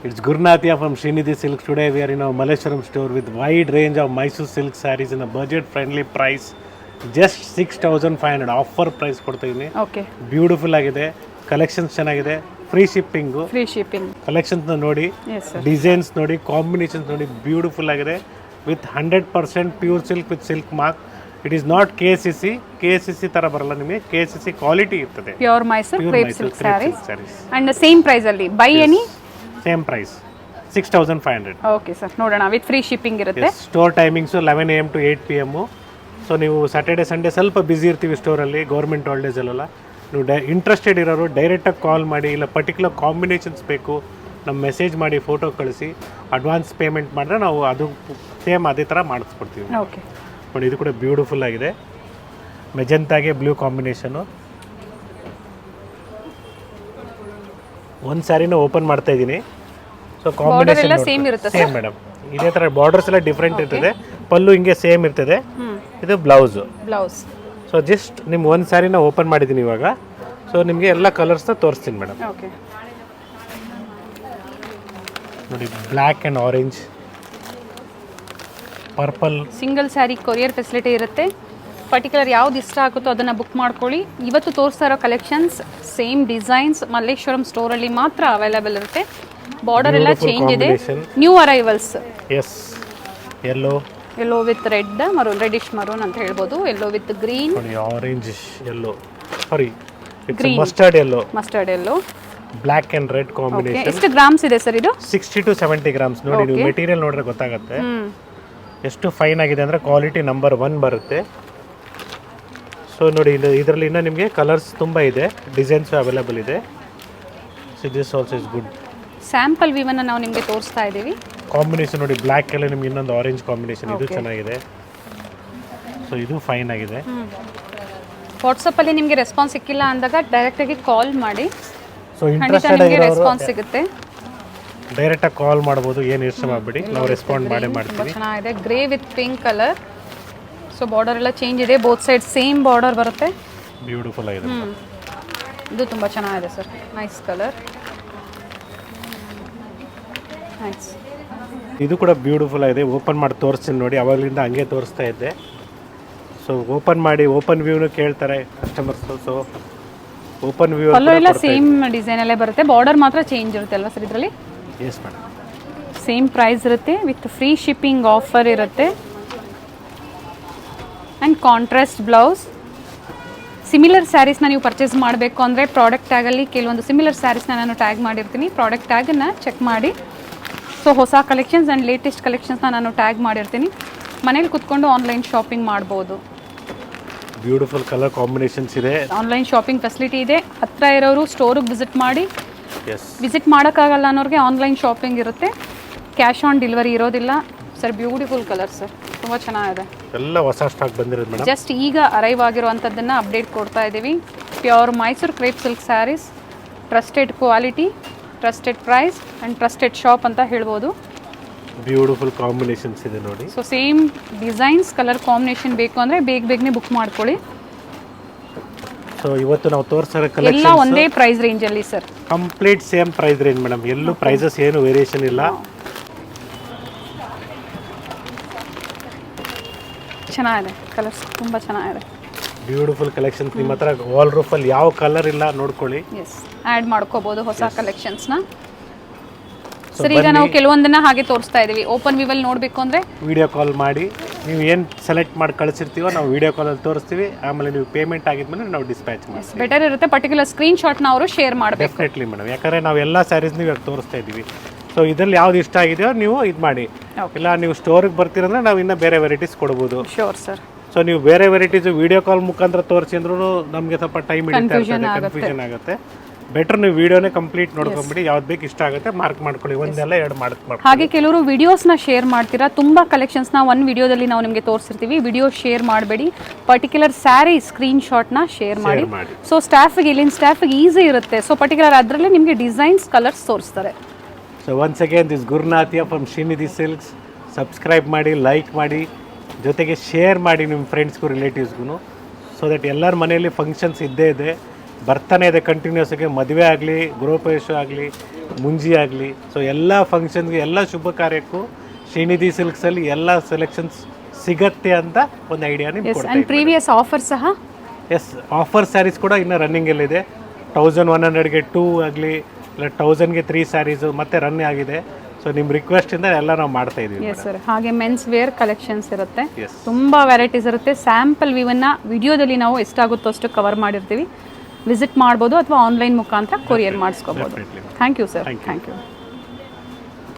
It's Gurnathia from Srinidhi Silks. Today we are in our Malleshwaram store with wide range of Mysore silk sarees in a budget friendly price. Just 6,500 offer price ಕೊಡ್ತಿದ್ದೀನಿ. Okay, beautiful ಆಗಿದೆ, collections ಚೆನ್ನಾಗಿದೆ, free shipping. Collections ನೋಡಿ, designs ನೋಡಿ, combinations ನೋಡಿ, beautiful ಆಗಿದೆ. With 100% pure silk with silk mark. It is not KCC ತರ ಬರಲ್ಲ, ನಿಮಗೆ KCC ಕ್ವಾಲಿಟಿ ಇರ್ತದೆ. Pure Mysore crepe silk sarees and same price ಅಲ್ಲಿ by any same price 6,500. Okay sir, ನೋಡೋಣ. ವಿತ್ ಫ್ರೀ ಶಿಪ್ಪಿಂಗ್ ಇರುತ್ತೆ. Store timings 11 AM to 8 PM. So ನೀವು Saturday Sunday ಸ್ವಲ್ಪ busy ಇರ್ತೀವಿ ಸ್ಟೋರಲ್ಲಿ, ಗೌರ್ಮೆಂಟ್ ಹಾಲಿಡೇಸಲ್ಲೆಲ್ಲ. ನೀವು ಇಂಟ್ರೆಸ್ಟೆಡ್ ಇರೋರು ಡೈರೆಕ್ಟಾಗಿ ಕಾಲ್ ಮಾಡಿ, ಇಲ್ಲ ಪರ್ಟಿಕ್ಯುಲರ್ ಕಾಂಬಿನೇಷನ್ಸ್ ಬೇಕು ನಮ್ಮ ಮೆಸೇಜ್ ಮಾಡಿ, ಫೋಟೋ ಕಳಿಸಿ, ಅಡ್ವಾನ್ಸ್ ಪೇಮೆಂಟ್ ಮಾಡಿದ್ರೆ ನಾವು ಅದು ಸೇಮ್ ಅದೇ ಥರ ಮಾಡಿಸ್ಕೊಡ್ತೀವಿ. ಓಕೆ ನೋಡಿ, ಇದು ಕೂಡ ಬ್ಯೂಟಿಫುಲ್ ಆಗಿದೆ. ಮೆಜೆಂತಾಗೆ ಬ್ಲೂ ಕಾಂಬಿನೇಷನು. ಒಂದು ಸ್ಯಾರಿನ ಓಪನ್ ಮಾಡ್ತಾ ಇದ್ದೀನಿ. ಸೊ ಕಾಂಬಿನೇಷನ್ ಸೇಮ್ ಮೇಡಮ್, ಇದೇ ಥರ ಬಾರ್ಡರ್ಸ್ ಎಲ್ಲ ಡಿಫ್ರೆಂಟ್ ಇರ್ತದೆ. ಪಲ್ಲು ಹಿಂಗೆ ಸೇಮ್ ಇರ್ತದೆ. ಇದು ಬ್ಲೌಸ್. ಸೊ ಜಸ್ಟ್ ನಿಮ್ಗೆ ಒಂದು ಸ್ಯಾರಿನ ಓಪನ್ ಮಾಡಿದ್ದೀನಿ ಇವಾಗ. ಸೊ ನಿಮಗೆ ಎಲ್ಲ ಕಲರ್ಸ್ನ ತೋರಿಸ್ತೀನಿ ಮೇಡಮ್. ನೋಡಿ, black and orange, purple. Single sari courier facility ಇರುತ್ತೆ. ಪರ್ಟಿಕ್ಯುಲರ್ ಯಾವ್ದು ಇಷ್ಟ ಆಗುತ್ತೋ ಅದನ್ನು ಬುಕ್ ಮಾಡ್ಕೊಳ್ಳಿ. ಇವತ್ತು ತೋರಿಸ್ತಾ ಇರೋ ಕಲೆಕ್ಷನ್ಸ್ ಸೇಮ್ ಡಿಸೈನ್ಸ್ ಮಲ್ಲೇಶ್ವರಂ ಸ್ಟೋರಲ್ಲಿ ಮಾತ್ರ ಅವೈಲೇಬಲ್ ಇರುತ್ತೆ. ಬಾರ್ಡರ್ ಎಲ್ಲ ಚೇಂಜ್ ಇದೆ. New arrivals. Yes, yellow with red, maroon, reddish maroon ಅಂತ ಹೇಳ್ಬೋದು. Yellow with green, orange yellow, sorry green, mustard yellow, black and red combination. ಎಷ್ಟು ಗ್ರಾಮ್ಸ್ ಇದೆ ಸರ್ ಇದು? 60 to 70 ಗ್ರಾಮ್ಸ್. ನೋಡಿ, ನೀವು ಮೆಟೀರಿಯಲ್ ನೋಡಿದ್ರೆ ಗೊತ್ತಾಗುತ್ತೆ ಎಷ್ಟು ಫೈನ್ ಆಗಿದೆ ಅಂದರೆ ಕ್ವಾಲಿಟಿ ನಂಬರ್ 1 ಬರುತ್ತೆ. ಸೊ ನೋಡಿ, ಇದರಲ್ಲಿ ಇನ್ನೂ ನಿಮಗೆ ಕಲರ್ಸ್ ತುಂಬ ಇದೆ, ಡಿಸೈನ್ಸ್ ಅವೈಲೇಬಲ್ ಇದೆ. So this also is good. Sample ವಿವನ್ನ ನಾವು ನಿಮಗೆ ತೋರಿಸ್ತಾ ಇದ್ದೀವಿ. ಕಾಂಬಿನೇಷನ್ ನೋಡಿ, ಬ್ಲ್ಯಾಕ್ ಅಲ್ಲಿ ನಿಮ್ಗೆ ಇನ್ನೊಂದು ಆರೆಂಜ್ ಕಾಂಬಿನೇಷನ್, ಇದು ಚೆನ್ನಾಗಿದೆ. ಸೊ ಇದು ಫೈನ್ ಆಗಿದೆ. ವಾಟ್ಸಪ್ಪಲ್ಲಿ ನಿಮಗೆ ರೆಸ್ಪಾನ್ಸ್ ಸಿಕ್ಕಿಲ್ಲ ಅಂದಾಗ ಡೈರೆಕ್ಟಾಗಿ ಕಾಲ್ ಮಾಡಿ. ಸೊ ಇಂಟ್ರೆಸ್ಟೆಡ್ ರೆಸ್ಪಾನ್ಸ್ ಸಿಗುತ್ತೆ. ಡೈರೆಕ್ಟಾಗಿ ಕಾಲ್ ಮಾಡ್ಬೋದು, ಏನು ಇಷ್ಟ ಮಾಡಬೇಡಿ, ನಾವು ರೆಸ್ಪಾಂಡ್ ಮಾಡ್ತೀವಿ. ಚೆನ್ನಾಗಿದೆ. Grey with pink colour. So border ಎಲ್ಲ ಚೇಂಜ್ ಇದೆ, ಬೋತ್ ಸೈಡ್ ಸೇಮ್ ಬಾರ್ಡರ್ ಬರುತ್ತೆ. ಬ್ಯೂಟಿಫುಲ್ ಆಗಿದೆ. ಇದು ತುಂಬ ಚೆನ್ನಾಗಿದೆ ಸರ್, ನೈಸ್ ಕಲರ್, ನೈಸ್. ಇದು ಕೂಡ ಬ್ಯೂಟಿಫುಲ್ ಆಗಿದೆ. ಓಪನ್ ಮಾಡಿ ತೋರಿಸ್ತೀನಿ ನೋಡಿ, ಅವಾಗಲಿಂದ ಹಂಗೆ ತೋರಿಸ್ತಾ ಇದ್ದೆ. ಸೊ ಓಪನ್ ಮಾಡಿ, ಓಪನ್ ವ್ಯೂನು ಕೇಳ್ತಾರೆ ಕಸ್ಟಮರ್ಸ್. ಸೊ ಓಪನ್ ವ್ಯೂ ಎಲ್ಲ ಸೇಮ್ ಡಿಸೈನ್ ಅಲ್ಲೇ ಬರುತ್ತೆ. ಬಾರ್ಡರ್ ಮಾತ್ರ ಚೇಂಜ್ ಇರುತ್ತೆ ಅಲ್ವಾ ಸರ್ ಇದರಲ್ಲಿ? Yes madam. ಸೇಮ್ ಪ್ರೈಸ್ ಇರುತ್ತೆ, ವಿತ್ ಫ್ರೀ ಶಿಪ್ಪಿಂಗ್ ಆಫರ್ ಇರುತ್ತೆ. And contrast blouse. ಸಿಮಿಲರ್ ಸ್ಯಾರೀಸ್ನ ನೀವು ಪರ್ಚೇಸ್ ಮಾಡಬೇಕು ಅಂದರೆ ಪ್ರಾಡಕ್ಟ್ ಟ್ಯಾಗಲ್ಲಿ ಕೆಲವೊಂದು ಸಿಮಿಲರ್ ಸ್ಯಾರೀಸ್ನ ನಾನು ಟ್ಯಾಗ್ ಮಾಡಿರ್ತೀನಿ. ಪ್ರಾಡಕ್ಟ್ ಟ್ಯಾಗನ್ನು ಚೆಕ್ ಮಾಡಿ. ಸೊ ಹೊಸ ಕಲೆಕ್ಷನ್ಸ್ ಆ್ಯಂಡ್ ಲೇಟೆಸ್ಟ್ ಕಲೆಕ್ಷನ್ಸ್ನ ನಾನು ಟ್ಯಾಗ್ ಮಾಡಿರ್ತೀನಿ. ಮನೇಲಿ ಕುತ್ಕೊಂಡು ಆನ್ಲೈನ್ ಶಾಪಿಂಗ್ ಮಾಡ್ಬೋದು. ಬ್ಯೂಟಿಫುಲ್ ಕಲರ್ ಕಾಂಬಿನೇಷನ್ಸ್ ಇದೆ. ಆನ್ಲೈನ್ ಶಾಪಿಂಗ್ ಫೆಸಿಲಿಟಿ ಇದೆ. ಹತ್ತಿರ ಇರೋರು ಸ್ಟೋರಿಗೆ ವಿಸಿಟ್ ಮಾಡಿ. ವಿಸಿಟ್ ಮಾಡೋಕ್ಕಾಗಲ್ಲ ಅನ್ನೋರಿಗೆ ಆನ್ಲೈನ್ ಶಾಪಿಂಗ್ ಇರುತ್ತೆ. ಕ್ಯಾಶ್ ಆನ್ ಡೆಲಿವರಿ ಇರೋದಿಲ್ಲ ಸರ್. ಬ್ಯೂಟಿಫುಲ್ ಕಲರ್ ಸರ್, ತುಂಬ ಚೆನ್ನಾಗಿದೆ. ಎಲ್ಲ ಹೊಸ ಸ್ಟಾಕ್ ಬಂದಿರೋದು ಮೇಡಮ್. ಜಸ್ಟ್ ಈಗ ಅರೈವ್ ಆಗಿರುವಂಥದ್ದನ್ನು ಅಪ್ಡೇಟ್ ಕೊಡ್ತಾ ಇದ್ದೀವಿ. Pure Mysuru crepe silk sarees, trusted quality, trusted price and trusted shop ಅಂತ ಹೇಳ್ಬೋದು. ಬ್ಯೂಟಿಫುಲ್ ಕಾಂಬಿನೇಷನ್ಸ್ ಇದೆ ನೋಡಿ. So same designs, colour combination ಬೇಕು ಅಂದರೆ ಬೇಗನೆ ಬುಕ್ ಮಾಡ್ಕೊಳ್ಳಿ. ಸೊ ಇವತ್ತು ನಾವು ತೋರಿಸಿರೋ ಎಲ್ಲ ಕಲೆಕ್ಷನ್ ಒಂದೇ ಪ್ರೈಸ್ ರೇಂಜಲ್ಲಿ sir, complete same price range madam. ಎಲ್ಲೂ ಪ್ರೈಸಸ್ ಏನು ವೇರಿಯೇಷನ್ ಇಲ್ಲ. ಚೆನ್ನಾಗಿದೆ, ಕಲರ್ಸ್ ತುಂಬ ಚೆನ್ನಾಗಿದೆ. Beautiful collections. ನಿಮ್ಮ ಹತ್ರ ವಾಲ್ ರೂಫಲ್ಲಿ ಯಾವ ಕಲರ್ ಇಲ್ಲ ನೋಡ್ಕೊಳ್ಳಿ. ಎಸ್, ಆ್ಯಡ್ ಮಾಡ್ಕೋಬೋದು ಹೊಸ ಕಲೆಕ್ಷನ್ಸ್ನ. ಸರ್ ಈಗ ನಾವು ಕೆಲವೊಂದನ್ನ ಹಾಗೆ ತೋರಿಸ್ತಾ ಇದ್ದೀವಿ. ಓಪನ್ ವ್ಯೂವಲ್ಲಿ ನೋಡಬೇಕು ಅಂದರೆ ವಿಡಿಯೋ ಕಾಲ್ ಮಾಡಿ, ನೀವು ಏನು ಸೆಲೆಕ್ಟ್ ಮಾಡಿ ಕಳಿಸಿರ್ತೀವೋ ನಾವು ವಿಡಿಯೋ ಕಾಲಲ್ಲಿ ತೋರಿಸ್ತೀವಿ. ಆಮೇಲೆ ನೀವು ಪೇಮೆಂಟ್ ಆಗಿದ್ಮೇಲೆ ನಾವು ಡಿಸ್ಪ್ಯಾಚ್ ಮಾಡ್ತೀವಿ. ಬೆಟರ್ ಇರುತ್ತೆ. ಪರ್ಟಿಕ್ಯುಲರ್ ಸ್ಕ್ರೀನ್ಶಾಟ್ನ ಅವರು ಶೇರ್ ಮಾಡಬೇಕು. ಡೆಫಿನೆಟ್ಲಿ ಮೇಡಮ್, ಯಾಕಂದರೆ ನಾವು ಎಲ್ಲ ಸ್ಯಾರೀಸ್ನ ಇವಾಗ ತೋರಿಸ್ತಾ ಇದ್ದೀವಿ. ಸೊ ಇದರಲ್ಲಿ ಯಾವ್ದು ಇಷ್ಟ ಆಗಿದೆಯೋ ನೀವು ಇದು ಮಾಡಿ. ಇಲ್ಲ ನೀವು ಸ್ಟೋರಿಗೆ ಬರ್ತೀರಂದ್ರೆ ನಾವು ಇನ್ನೂ ಬೇರೆ ವೆರೈಟೀಸ್ ಕೊಡ್ಬೋದು. Sure sir. ಸೊ ನೀವು ಬೇರೆ ವೆರೈಟೀಸ್ ವಿಡಿಯೋ ಕಾಲ್ ಮುಖಾಂತರ ತೋರಿಸಿ ಅಂದ್ರೂ ನಮಗೆ ಸ್ವಲ್ಪ ಟೈಮ್ ಹಿಡಿತಾ ಇರ್ತದೆ, ಕನ್ಫ್ಯೂಷನ್ ಆಗುತ್ತೆ. ಬೆಟರ್ ನೀವು ವಿಡಿಯೋನೇ ಕಂಪ್ಲೀಟ್ ನೋಡ್ಕೊಂಬಿಡಿ. ಯಾವ್ದು ಬೇಕು ಇಷ್ಟ ಆಗುತ್ತೆ ಮಾರ್ಕ್ ಮಾಡ್ಕೊಳ್ಳಿ, ಒಂದೆಲ್ಲ ಎರಡು ಮಾಡಿ. ಹಾಗೆ ಕೆಲವರು ವಿಡಿಯೋಸ್ನ ಶೇರ್ ಮಾಡ್ತೀರಾ. ತುಂಬ ಕಲೆಕ್ಷನ್ಸ್ನ ಒಂದು ವಿಡಿಯೋದಲ್ಲಿ ನಾವು ನಿಮಗೆ ತೋರಿಸಿರ್ತೀವಿ. ವಿಡಿಯೋ ಶೇರ್ ಮಾಡಬೇಡಿ, ಪರ್ಟಿಕ್ಯುಲರ್ ಸ್ಯಾರಿ ಸ್ಕ್ರೀನ್ಶಾಟ್ನ ಶೇರ್ ಮಾಡಿ. ಸೊ ಇಲ್ಲಿನ ಸ್ಟಾಫಿಗೆ ಈಸಿ ಇರುತ್ತೆ. ಸೊ ಪರ್ಟಿಕ್ಯುಲರ್ ಅದರಲ್ಲಿ ನಿಮಗೆ ಡಿಸೈನ್ಸ್, ಕಲರ್ಸ್ ತೋರಿಸ್ತಾರೆ. ಸೊ ಒನ್ಸ್ ಅಗೇನ್ ದಿಸ್ ಗುರುನಾಥಿಯಾ ಫ್ರಮ್ ಶ್ರೀನಿಧಿ ಸಿಲ್ಕ್ಸ್. ಸಬ್ಸ್ಕ್ರೈಬ್ ಮಾಡಿ, ಲೈಕ್ ಮಾಡಿ, ಜೊತೆಗೆ ಶೇರ್ ಮಾಡಿ ನಿಮ್ಮ ಫ್ರೆಂಡ್ಸ್ಗೂ ರಿಲೇಟಿವ್ಸ್ಗೂ. ಸೊ ದಟ್ ಎಲ್ಲರ ಮನೆಯಲ್ಲಿ ಫಂಕ್ಷನ್ಸ್ ಇದ್ದೇ ಇದೆ. ಬರ್ತಾನೆ ಇದೆ ಕಂಟಿನ್ಯೂಸ್ ಆಗಿ. ಮದುವೆ ಆಗಲಿ, ಗೃಹಪ್ರವೇಶ ಆಗಲಿ, ಮುಂಜಿ ಆಗಲಿ, ಸೊ ಎಲ್ಲ ಫಂಕ್ಷನ್ಗೆ, ಎಲ್ಲ ಶುಭ ಕಾರ್ಯಕ್ಕೂ ಶ್ರೀನಿಧಿ ಸಿಲ್ಕ್ಸಲ್ಲಿ ಎಲ್ಲ ಸೆಲೆಕ್ಷನ್ಸ್ ಸಿಗತ್ತೆ ಅಂತ ಒಂದು ಐಡಿಯಾ ನಿಮ್ಗೆ ಎಸ್ ಕೊಡ್ತಾ ಆ್ಯಂಡ್ ಪ್ರೀವಿಯಸ್ ಆಫರ್ ಸಹ ಎಸ್, ಆಫರ್ ಸ್ಯಾರೀಸ್ ಕೂಡ ಇನ್ನೂ ರನ್ನಿಂಗಲ್ಲಿದೆ. 1100ಗೆ 2 ಆಗಲಿ, ಇಲ್ಲ 1000ಗೆ 3 ಸ್ಯಾರೀಸು ಮತ್ತೆ ರನ್ ಆಗಿದೆ. ಸೊ ನಿಮ್ಮ ರಿಕ್ವೆಸ್ಟಿಂದ ಎಲ್ಲ ನಾವು ಮಾಡ್ತಾ ಇದ್ದೀವಿ. Yes sir. ಹಾಗೆ ಮೆನ್ಸ್ ವೇರ್ ಕಲೆಕ್ಷನ್ಸ್ ಇರುತ್ತೆ, ಎಸ್, ತುಂಬ ವೆರೈಟೀಸ್ ಇರುತ್ತೆ. ಸ್ಯಾಂಪಲ್ ವ್ಯೂವನ್ನು ವಿಡಿಯೋದಲ್ಲಿ ನಾವು ಎಷ್ಟಾಗುತ್ತೋ ಅಷ್ಟು ಕವರ್ ಮಾಡಿರ್ತೀವಿ. ವಿಸಿಟ್ ಮಾಡ್ಬೋದು ಅಥವಾ ಆನ್ಲೈನ್ ಮುಖಾಂತರ ಕೊರಿಯರ್ ಮಾಡಿಸ್ಕೋಬೋದು. Thank you sir. Thank you.